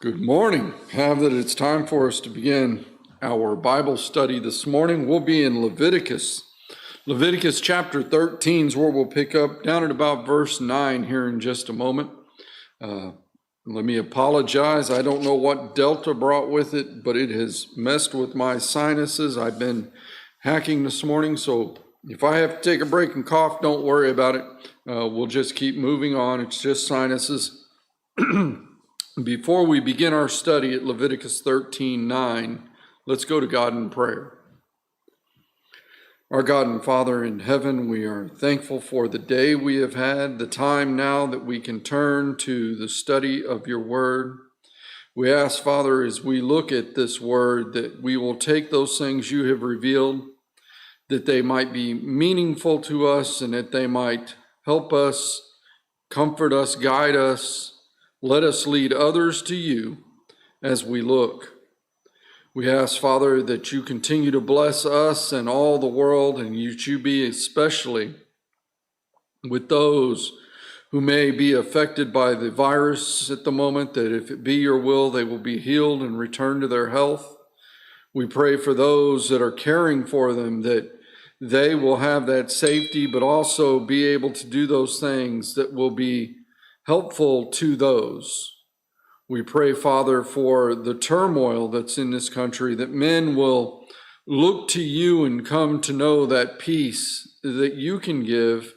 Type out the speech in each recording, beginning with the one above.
Good morning. Have that it's time for us to begin our Bible study this morning. We'll be in Leviticus. Leviticus chapter 13 is where we'll pick up down at about verse 9 here in just a moment. Let me apologize. I don't know what Delta brought with it, but it has messed with my sinuses. I've been hacking this morning, so if I have to take a break and cough, don't worry about it. We'll just keep moving on. It's just sinuses. Before we begin our study at Leviticus 13:9, let's go to God in prayer. Our God and Father in heaven, we are thankful for the day we have had, the time now that we can turn to the study of your word. We ask, Father, as we look at this word, that we will take those things you have revealed, that they might be meaningful to us and that they might help us, comfort us, guide us. Let us lead others to you as we look. We ask, Father, that you continue to bless us and all the world, and you be especially with those who may be affected by the virus at the moment, that if it be your will, they will be healed and return to their health. We pray for those that are caring for them, that they will have that safety, but also be able to do those things that will be helpful to those. We pray, Father, for the turmoil that's in this country, that men will look to you and come to know that peace that you can give,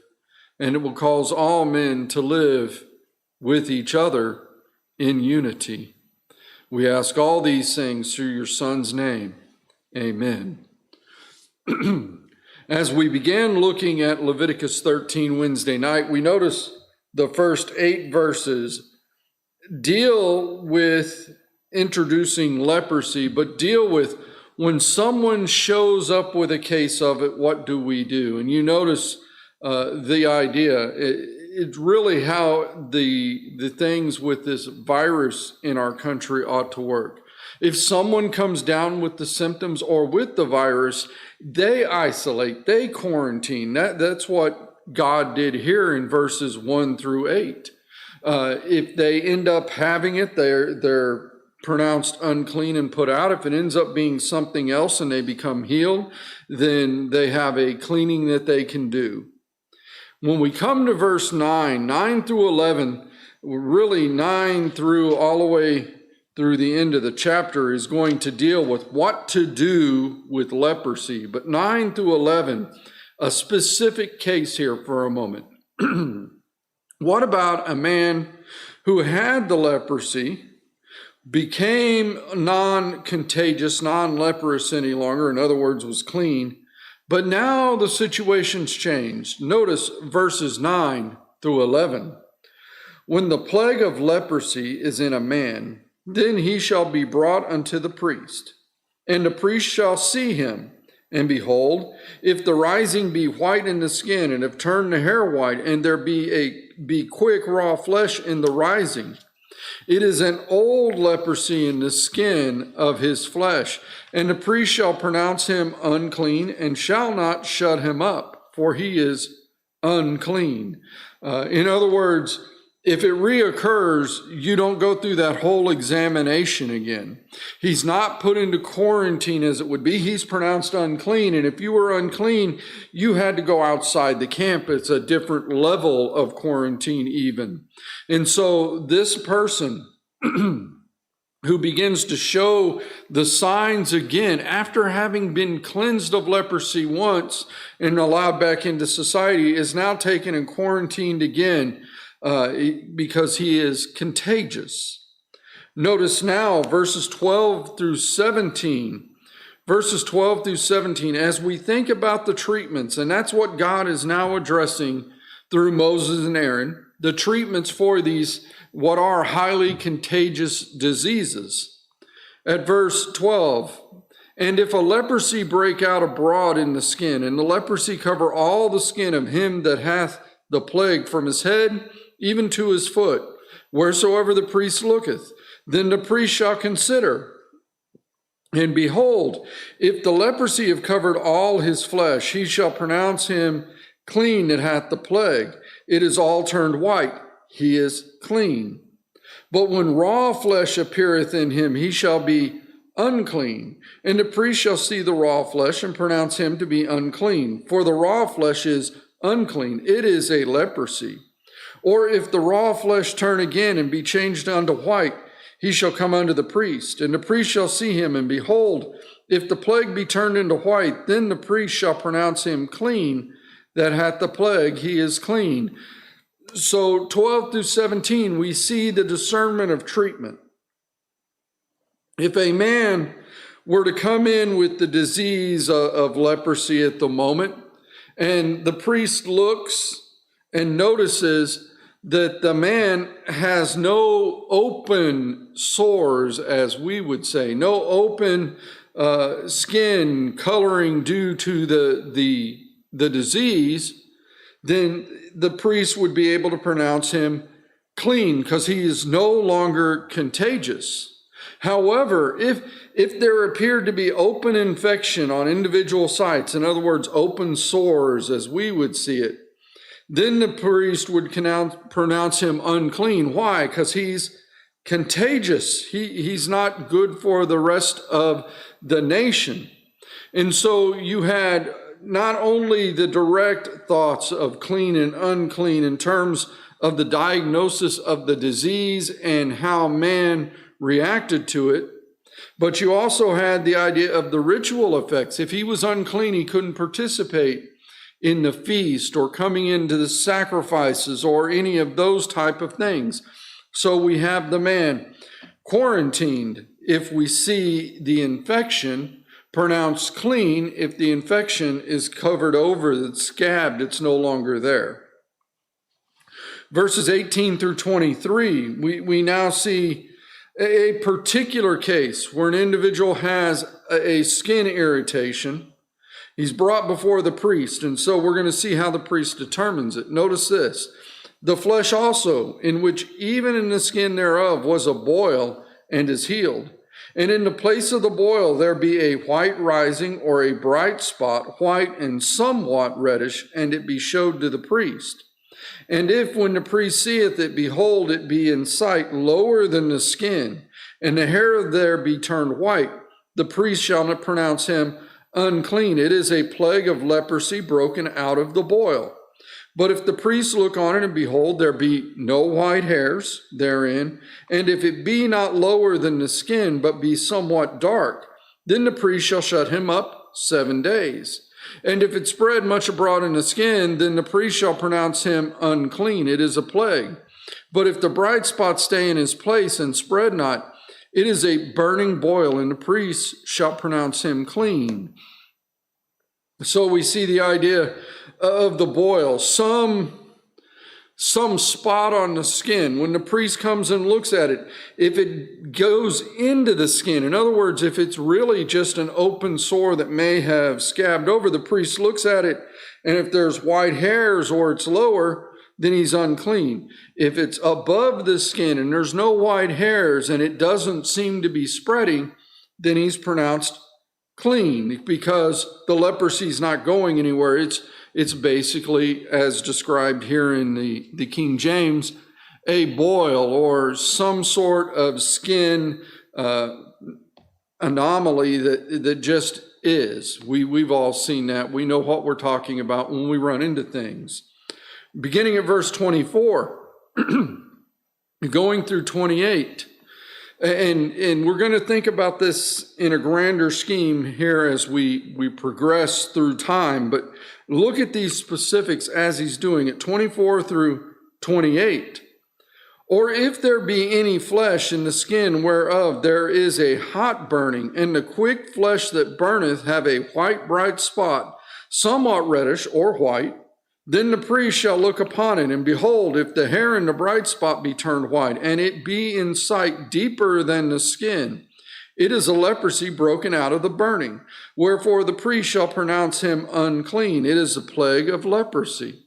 and it will cause all men to live with each other in unity. We ask all these things through your Son's name. Amen. As we began looking at Leviticus 13 Wednesday night, we notice the first 8 verses deal with introducing leprosy, but deal with when someone shows up with a case of it, what do we do? And you notice the idea. It's really how the things with this virus in our country ought to work. If someone comes down with the symptoms or with the virus, they isolate, they quarantine. That's what God did here in verses 1 through 8. If they end up having it, they're pronounced unclean and put out. If it ends up being something else and they become healed, then they have a cleaning that they can do. When we come to verse 9 through 11, really 9 through all the way through the end of the chapter is going to deal with what to do with leprosy. But 9 through 11, a specific case here for a moment. What about a man who had the leprosy, became non-contagious, non-leprous any longer, in other words, was clean, but now the situation's changed. Notice verses 9 through 11. When the plague of leprosy is in a man, then he shall be brought unto the priest, and the priest shall see him. And behold, if the rising be white in the skin, and have turned the hair white, and there be quick raw flesh in the rising, it is an old leprosy in the skin of his flesh. And the priest shall pronounce him unclean, and shall not shut him up, for he is unclean. In other words, if it reoccurs, you don't go through that whole examination again. He's not put into quarantine as it would be. He's pronounced unclean. And if you were unclean, you had to go outside the camp. It's a different level of quarantine even. And so this person who begins to show the signs again after having been cleansed of leprosy once and allowed back into society is now taken and quarantined again. Because he is contagious. Notice now verses 12 through 17. Verses 12 through 17, as we think about the treatments, and that's what God is now addressing through Moses and Aaron, the treatments for these, what are highly contagious diseases. At verse 12, and if a leprosy break out abroad in the skin, and the leprosy cover all the skin of him that hath the plague from his head even to his foot, wheresoever the priest looketh, then the priest shall consider. And behold, if the leprosy have covered all his flesh, he shall pronounce him clean that hath the plague. It is all turned white. He is clean. But when raw flesh appeareth in him, he shall be unclean. And the priest shall see the raw flesh and pronounce him to be unclean. For the raw flesh is unclean. It is a leprosy. Or if the raw flesh turn again and be changed unto white, he shall come unto the priest. And the priest shall see him, and behold, if the plague be turned into white, then the priest shall pronounce him clean that hath the plague, he is clean. So 12 through 17, we see the discernment of treatment. If a man were to come in with the disease of leprosy at the moment, and the priest looks and notices that the man has no open sores, as we would say, no open skin coloring due to the disease, then the priest would be able to pronounce him clean because he is no longer contagious. However, if there appeared to be open infection on individual sites, in other words, open sores as we would see it, then the priest would pronounce him unclean. Why? Because he's contagious. He's not good for the rest of the nation. And so you had not only the direct thoughts of clean and unclean in terms of the diagnosis of the disease and how man reacted to it, but you also had the idea of the ritual effects. If he was unclean, he couldn't participate in the feast or coming into the sacrifices or any of those type of things. So we have the man quarantined if we see the infection, pronounced clean if the infection is covered over, it's scabbed, it's no longer there. Verses 18 through 23, we now see a particular case where an individual has a skin irritation. He's brought before the priest, and so we're going to see how the priest determines it. Notice this: the flesh also, in which even in the skin thereof was a boil, and is healed. And in the place of the boil there be a white rising, or a bright spot, white and somewhat reddish, and it be showed to the priest. And if when the priest seeth it, behold, it be in sight lower than the skin, and the hair there be turned white, the priest shall not pronounce him unclean. It is a plague of leprosy broken out of the boil. But if the priest look on it, and behold, there be no white hairs therein, and if it be not lower than the skin, but be somewhat dark, then the priest shall shut him up 7 days. And if it spread much abroad in the skin, then the priest shall pronounce him unclean. It is a plague. But if the bright spot stay in his place and spread not, it is a burning boil, and the priest shall pronounce him clean. So we see the idea of the boil, some spot on the skin. When the priest comes and looks at it, if it goes into the skin, in other words, if it's really just an open sore that may have scabbed over, the priest looks at it, and if there's white hairs or it's lower, then he's unclean. If it's above the skin and there's no white hairs and it doesn't seem to be spreading, then he's pronounced clean, because the leprosy is not going anywhere. It's basically, as described here in the King James, a boil or some sort of skin anomaly that just is. We've all seen that. We know what we're talking about when we run into things. Beginning at verse 24, going through 28, and we're going to think about this in a grander scheme here as we progress through time, but look at these specifics as he's doing it, 24 through 28. Or if there be any flesh in the skin whereof there is a hot burning, and the quick flesh that burneth have a white bright spot, somewhat reddish or white, then the priest shall look upon it, and behold, if the hair in the bright spot be turned white, and it be in sight deeper than the skin, it is a leprosy broken out of the burning. Wherefore the priest shall pronounce him unclean. It is a plague of leprosy.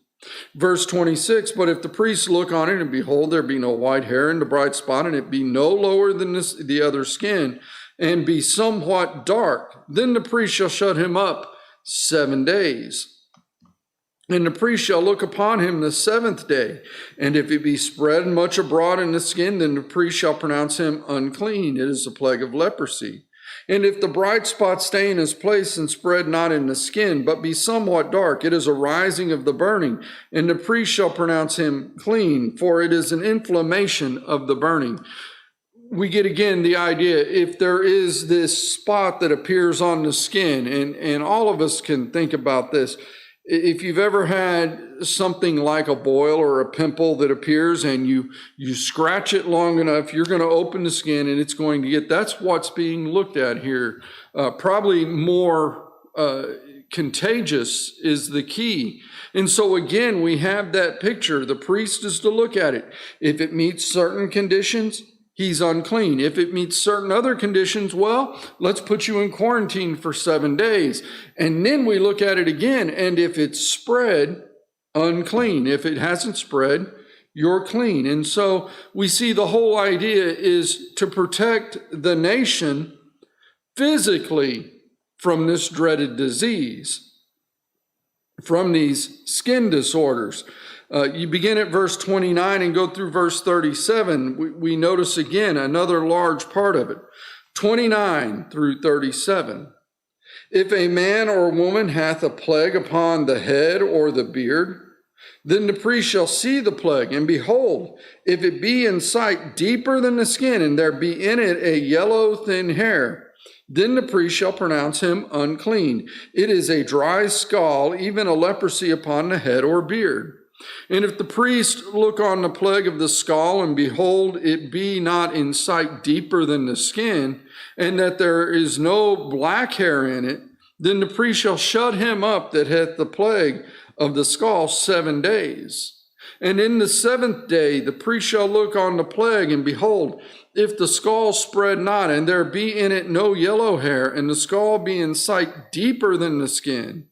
Verse 26, but if the priest look on it, and behold, there be no white hair in the bright spot, and it be no lower than the other skin, and be somewhat dark, then the priest shall shut him up 7 days. And the priest shall look upon him the seventh day. And if it be spread much abroad in the skin, then the priest shall pronounce him unclean. It is a plague of leprosy. And if the bright spot stay in his place and spread not in the skin, but be somewhat dark, it is a rising of the burning. And the priest shall pronounce him clean, for it is an inflammation of the burning. We get again the idea, if there is this spot that appears on the skin, and all of us can think about this. If you've ever had something like a boil or a pimple that appears and you scratch it long enough, you're going to open the skin and it's going to that's what's being looked at here. Probably more contagious is the key. And so again, we have that picture. The priest is to look at it. If it meets certain conditions, he's unclean. If it meets certain other conditions, well, let's put you in quarantine for 7 days. And then we look at it again. And if it's spread, unclean. If it hasn't spread, you're clean. And so we see the whole idea is to protect the nation physically from this dreaded disease, from these skin disorders. You begin at verse 29 and go through verse 37. We notice again another large part of it. 29 through 37. If a man or woman hath a plague upon the head or the beard, then the priest shall see the plague, and behold, if it be in sight deeper than the skin, and there be in it a yellow thin hair, then the priest shall pronounce him unclean. It is a dry scall, even a leprosy upon the head or beard. And if the priest look on the plague of the skull, and behold, it be not in sight deeper than the skin, and that there is no black hair in it, then the priest shall shut him up that hath the plague of the skull 7 days. And in the 7th day the priest shall look on the plague, and behold, if the skull spread not, and there be in it no yellow hair, and the skull be in sight deeper than the skin,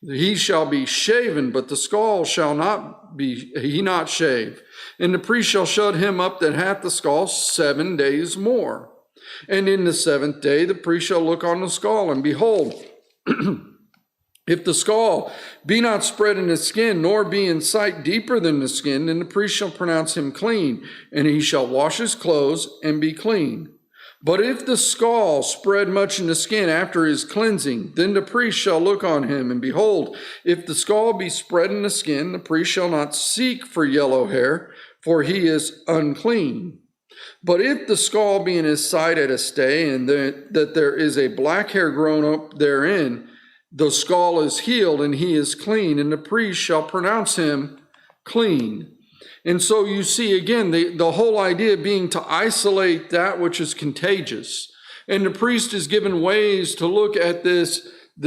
he shall be shaven, but the skull shall not be not shave. And the priest shall shut him up that hath the skull 7 days more. And in the 7th day the priest shall look on the skull, and behold, if the skull be not spread in the skin, nor be in sight deeper than the skin, then the priest shall pronounce him clean, and he shall wash his clothes and be clean. But if the skull spread much in the skin after his cleansing, then the priest shall look on him, and behold, if the skull be spread in the skin, the priest shall not seek for yellow hair, for he is unclean. But if the skull be in his sight at a stay, and that there is a black hair grown up therein, the skull is healed, and he is clean, and the priest shall pronounce him clean. And so you see, again, the whole idea being to isolate that which is contagious. And the priest is given ways to look at this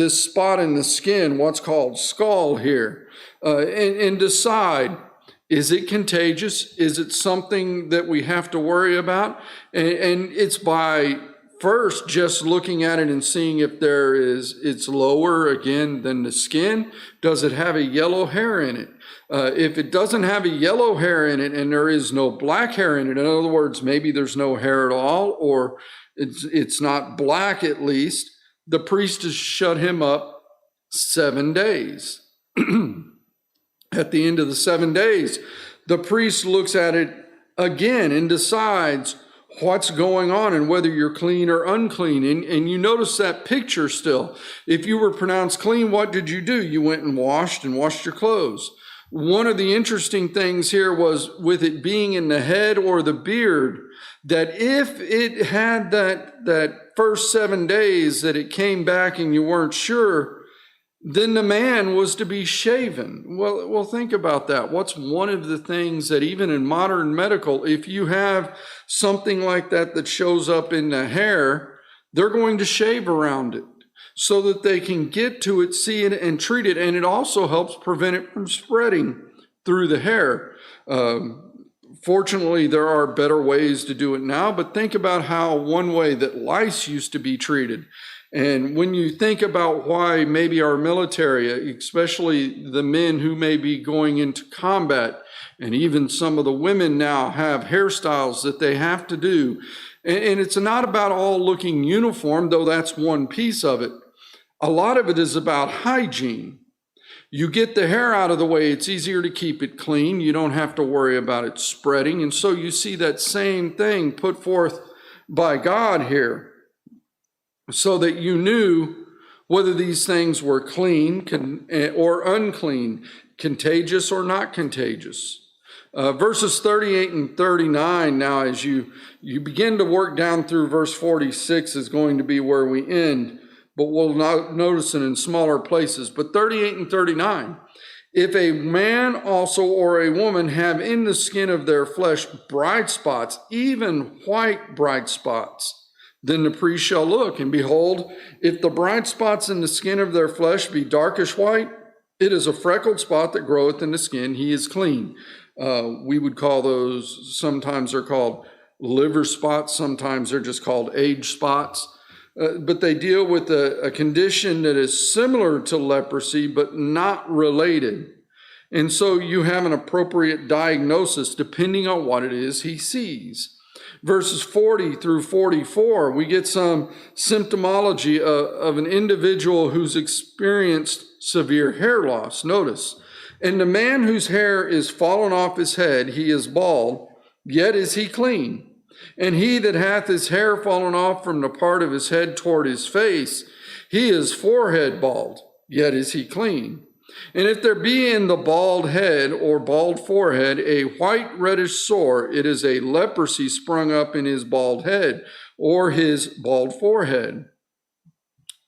spot in the skin, what's called skull here, and decide, is it contagious? Is it something that we have to worry about? And it's by first just looking at it and seeing if it's lower again than the skin. Does it have a yellow hair in it? If it doesn't have a yellow hair in it and there is no black hair in it, in other words, maybe there's no hair at all, or it's not black at least, the priest has shut him up 7 days. At the end of the 7 days, the priest looks at it again and decides what's going on and whether you're clean or unclean. And you notice that picture still. If you were pronounced clean, what did you do? You went and washed your clothes. One of the interesting things here was with it being in the head or the beard, that if it had that first 7 days that it came back and you weren't sure, then the man was to be shaven. Well, think about that. What's one of the things that even in modern medical, if you have something like that shows up in the hair, they're going to shave around it so that they can get to it, see it, and treat it. And it also helps prevent it from spreading through the hair. Fortunately, there are better ways to do it now, but think about how one way that lice used to be treated. And when you think about why maybe our military, especially the men who may be going into combat, and even some of the women now have hairstyles that they have to do. And it's not about all looking uniform, though that's one piece of it. A lot of it is about hygiene. You get the hair out of the way, it's easier to keep it clean. You don't have to worry about it spreading. And so you see that same thing put forth by God here, so that you knew whether these things were clean or unclean, contagious or not contagious. Verses 38 and 39, now as you begin to work down through verse 46 is going to be where we end, but we'll notice it in smaller places. But 38 and 39, if a man also or a woman have in the skin of their flesh bright spots, even white bright spots, then the priest shall look, and behold, if the bright spots in the skin of their flesh be darkish white, it is a freckled spot that groweth in the skin, he is clean. We would call those, sometimes they're called liver spots, sometimes they're just called age spots. But they deal with a condition that is similar to leprosy, but not related. And so you have an appropriate diagnosis depending on what it is he sees. Verses 40 through 44, we get some symptomology of an individual who's experienced severe hair loss. Notice, and the man whose hair is fallen off his head, he is bald, yet is he clean. And he that hath his hair fallen off from the part of his head toward his face, he is forehead bald, yet is he clean. And if there be in the bald head or bald forehead a white reddish sore, it is a leprosy sprung up in his bald head or his bald forehead.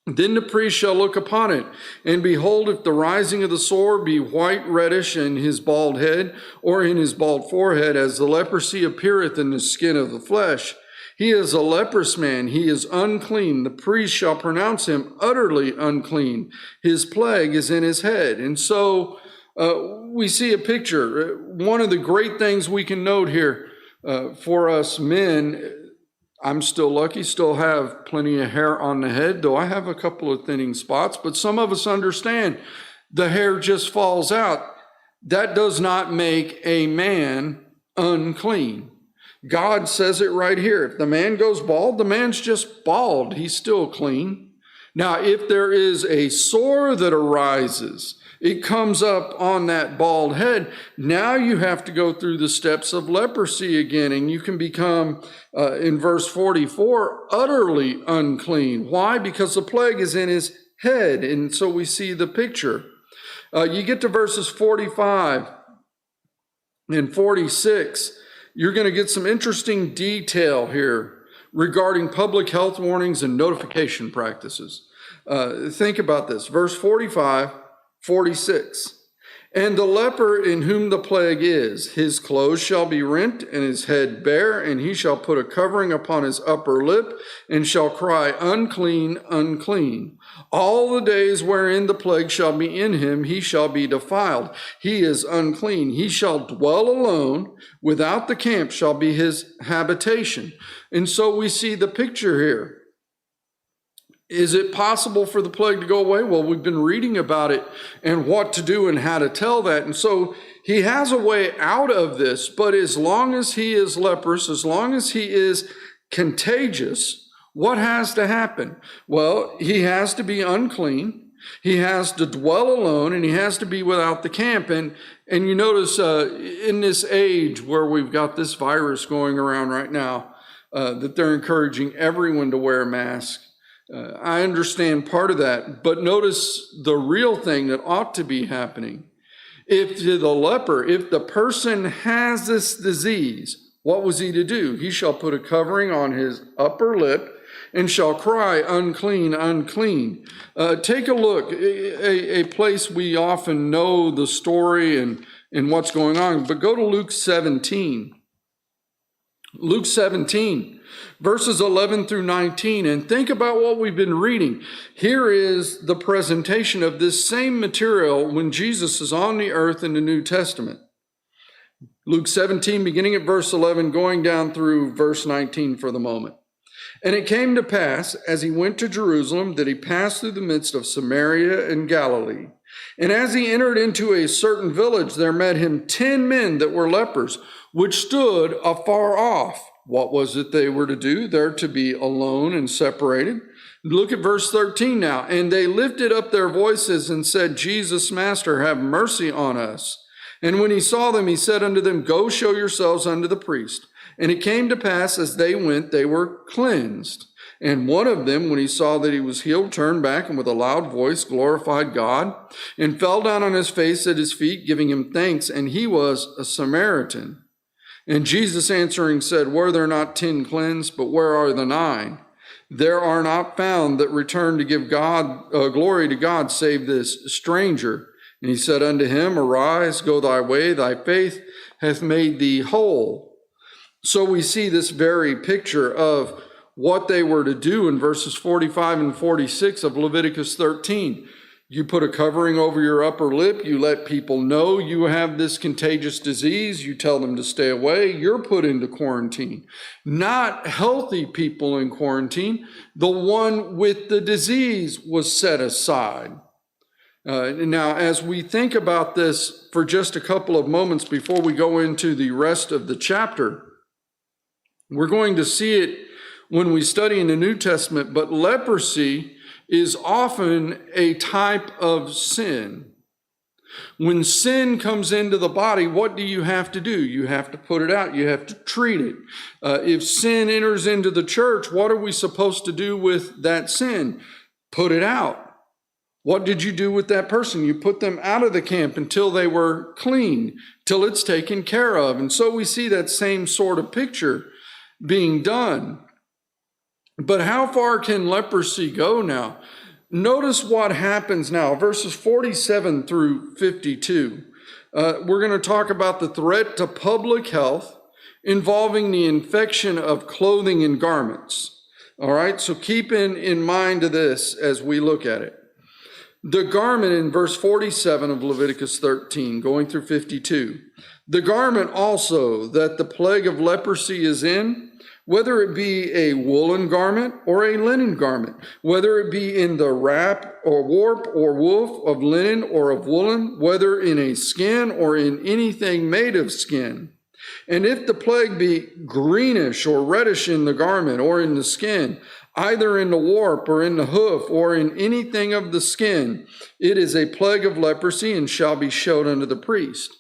Then the priest shall look upon it, and behold, if the rising of the sore be white reddish in his bald head or in his bald forehead, as the leprosy appeareth in the skin of the flesh, he is a leprous man, he is unclean. The priest shall pronounce him utterly unclean. His plague is in his head. And so we see a picture. One of the great things we can note here for us men, I'm still lucky, still have plenty of hair on the head, though I have a couple of thinning spots, but some of us understand the hair just falls out. That does not make a man unclean. God says it right here. If the man goes bald, the man's just bald. He's still clean. Now, if there is a sore that arises, it comes up on that bald head. Now you have to go through the steps of leprosy again, and you can become, in verse 44, utterly unclean. Why? Because the plague is in his head. And so we see the picture. You get to verses 45 and 46. You're going to get some interesting detail here regarding public health warnings and notification practices. Think about this. Verse 45, 46. And the leper in whom the plague is, his clothes shall be rent and his head bare, and he shall put a covering upon his upper lip and shall cry, unclean, unclean. All the days wherein the plague shall be in him, he shall be defiled. He is unclean. He shall dwell alone. Without the camp shall be his habitation. And so we see the picture here. Is it possible for the plague to go away? Well, we've been reading about it and what to do and how to tell that. And so he has a way out of this, but as long as he is leprous, as long as he is contagious, what has to happen? Well, he has to be unclean. He has to dwell alone, and he has to be without the camp. And you notice in this age where we've got this virus going around right now, that they're encouraging everyone to wear a mask. I understand part of that, but notice the real thing that ought to be happening. If the leper, if the person has this disease, what was he to do? He shall put a covering on his upper lip and shall cry, unclean, unclean. Take a look, a place we often know the story and what's going on, but go to Luke 17. Luke 17, verses 11 through 19, and think about what we've been reading. Here is the presentation of this same material when Jesus is on the earth in the New Testament. Luke 17, beginning at verse 11, going down through verse 19 for the moment. And it came to pass, as he went to Jerusalem, that he passed through the midst of Samaria and Galilee. And as he entered into a certain village, there met him 10 men that were lepers, which stood afar off. What was it they were to do? They're to be alone and separated. Look at verse 13 now. And they lifted up their voices and said, Jesus, Master, have mercy on us. And when he saw them, he said unto them, Go show yourselves unto the priest. And it came to pass, as they went, they were cleansed. And one of them, when he saw that he was healed, turned back and with a loud voice glorified God, and fell down on his face at his feet, giving him thanks. And he was a Samaritan. And Jesus answering said, Were there not 10 cleansed? But where are the 9? There are not found that return to give God glory to God, save this stranger. And he said unto him, Arise, go thy way, thy faith hath made thee whole. So we see this very picture of what they were to do in verses 45 and 46 of Leviticus 13. You put a covering over your upper lip. You let people know you have this contagious disease. You tell them to stay away. You're put into quarantine. Not healthy people in quarantine. The one with the disease was set aside. Now, as we think about this for just a couple of moments before we go into the rest of the chapter, we're going to see it when we study in the New Testament, but leprosy is often a type of sin. When sin comes into the body, what do you have to do? You have to put it out. You have to treat it. If sin enters into the church, what are we supposed to do with that sin? Put it out. What did you do with that person? You put them out of the camp until they were clean, till it's taken care of. And so we see that same sort of picture being done. But how far can leprosy go now? Notice what happens now, verses 47 through 52. We're going to talk about the threat to public health involving the infection of clothing and garments. All right, so keep in mind this as we look at it. The garment in verse 47 of Leviticus 13, going through 52. The garment also that the plague of leprosy is in, whether it be a woolen garment or a linen garment, whether it be in the wrap or warp or woof of linen or of woolen, whether in a skin or in anything made of skin. And if the plague be greenish or reddish in the garment or in the skin, either in the warp or in the hoof or in anything of the skin, it is a plague of leprosy and shall be showed unto the priest.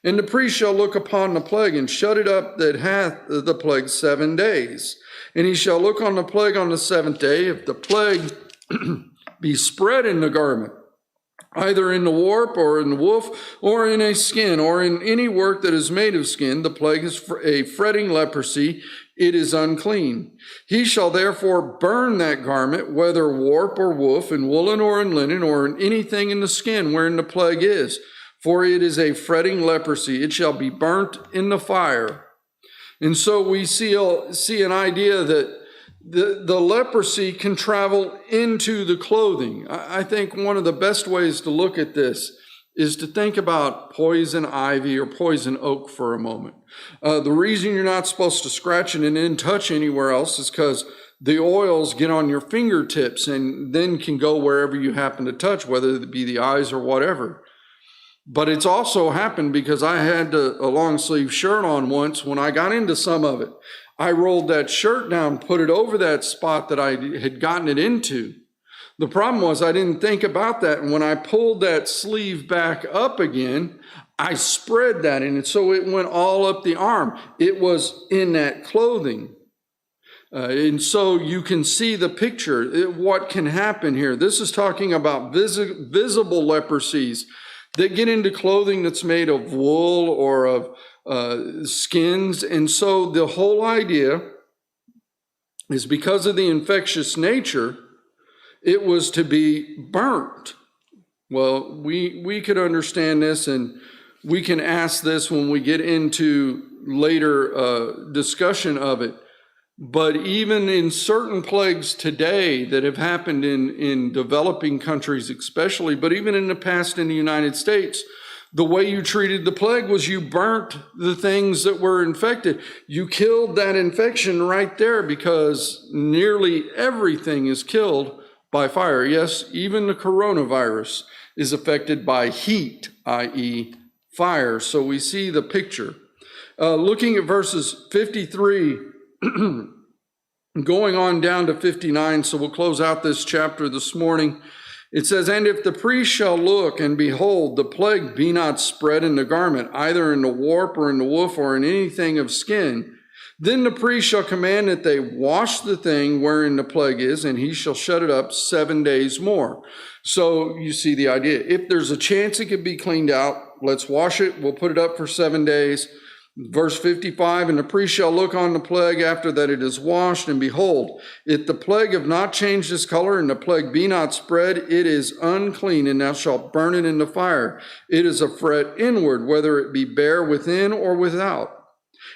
And the priest shall look upon the plague and shut it up that hath the plague 7 days. And he shall look on the plague on the 7th day. If the plague be spread in the garment, either in the warp or in the woof or in a skin or in any work that is made of skin, the plague is a fretting leprosy. It is unclean. He shall therefore burn that garment, whether warp or woof, in woolen or in linen or in anything in the skin wherein the plague is. For it is a fretting leprosy. It shall be burnt in the fire. And so we see an idea that the leprosy can travel into the clothing. I think one of the best ways to look at this is to think about poison ivy or poison oak for a moment. The reason you're not supposed to scratch it and then touch anywhere else is because the oils get on your fingertips and then can go wherever you happen to touch, whether it be the eyes or whatever. But it's also happened because I had a long sleeve shirt on once. When I got into some of it, I rolled that shirt down, put it over that spot that I had gotten it into. The problem was I didn't think about that. And when I pulled that sleeve back up again, I spread that in it. So it went all up the arm. It was in that clothing. And so you can see the picture, what can happen here. This is talking about visible leprosies that get into clothing that's made of wool or of skins. And so the whole idea is because of the infectious nature, it was to be burnt. Well, we could understand this, and we can ask this when we get into later discussion of it. But even in certain plagues today that have happened in developing countries especially, but even in the past in the United States, the way you treated the plague was you burnt the things that were infected. You killed that infection right there because nearly everything is killed by fire. Yes, even the coronavirus is affected by heat, i.e. fire. So we see the picture. Looking at verses 53, going on down to 59, so we'll close out this chapter this morning. It says, "And if the priest shall look, and behold, the plague be not spread in the garment, either in the warp or in the woof or in anything of skin, then the priest shall command that they wash the thing wherein the plague is, and he shall shut it up 7 days more." So you see the idea. If there's a chance it could be cleaned out, let's wash it. We'll put it up for 7 days. Verse 55, "And the priest shall look on the plague after that it is washed, and behold, if the plague have not changed its color, and the plague be not spread, it is unclean, and thou shalt burn it in the fire. It is a fret inward, whether it be bare within or without.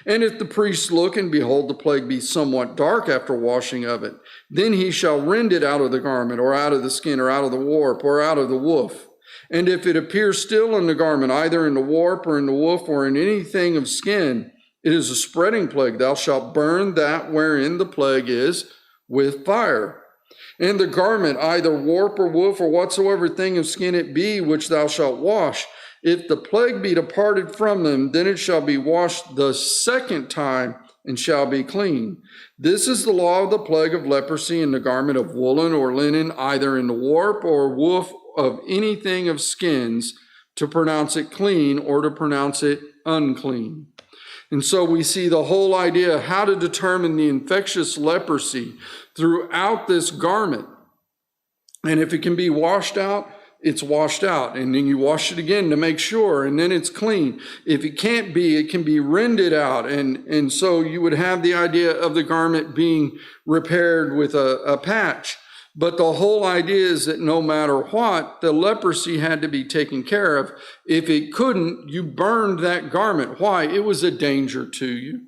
And if the priest look, and behold, the plague be somewhat dark after washing of it, then he shall rend it out of the garment, or out of the skin, or out of the warp, or out of the woof. And if it appear still in the garment, either in the warp or in the woof or in anything of skin, it is a spreading plague. Thou shalt burn that wherein the plague is with fire. And the garment, either warp or woof or whatsoever thing of skin it be, which thou shalt wash, if the plague be departed from them, then it shall be washed the second time and shall be clean. This is the law of the plague of leprosy in the garment of woolen or linen, either in the warp or woof of anything of skins, to pronounce it clean or to pronounce it unclean." And so we see the whole idea of how to determine the infectious leprosy throughout this garment. And if it can be washed out, it's washed out. And then you wash it again to make sure, and then it's clean. If it can't be, it can be rended out. And so you would have the idea of the garment being repaired with a patch. But the whole idea is that no matter what, the leprosy had to be taken care of. If it couldn't, you burned that garment. Why? It was a danger to you.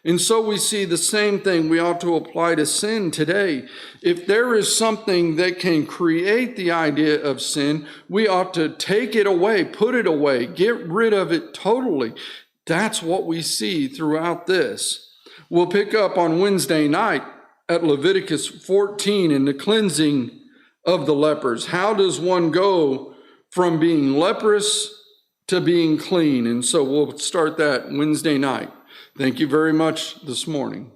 And so we see the same thing we ought to apply to sin today. If there is something that can create the idea of sin, we ought to take it away, put it away, get rid of it totally. That's what we see throughout this. We'll pick up on Wednesday night at Leviticus 14 in the cleansing of the lepers. How does one go from being leprous to being clean? And so we'll start that Wednesday night. Thank you very much this morning.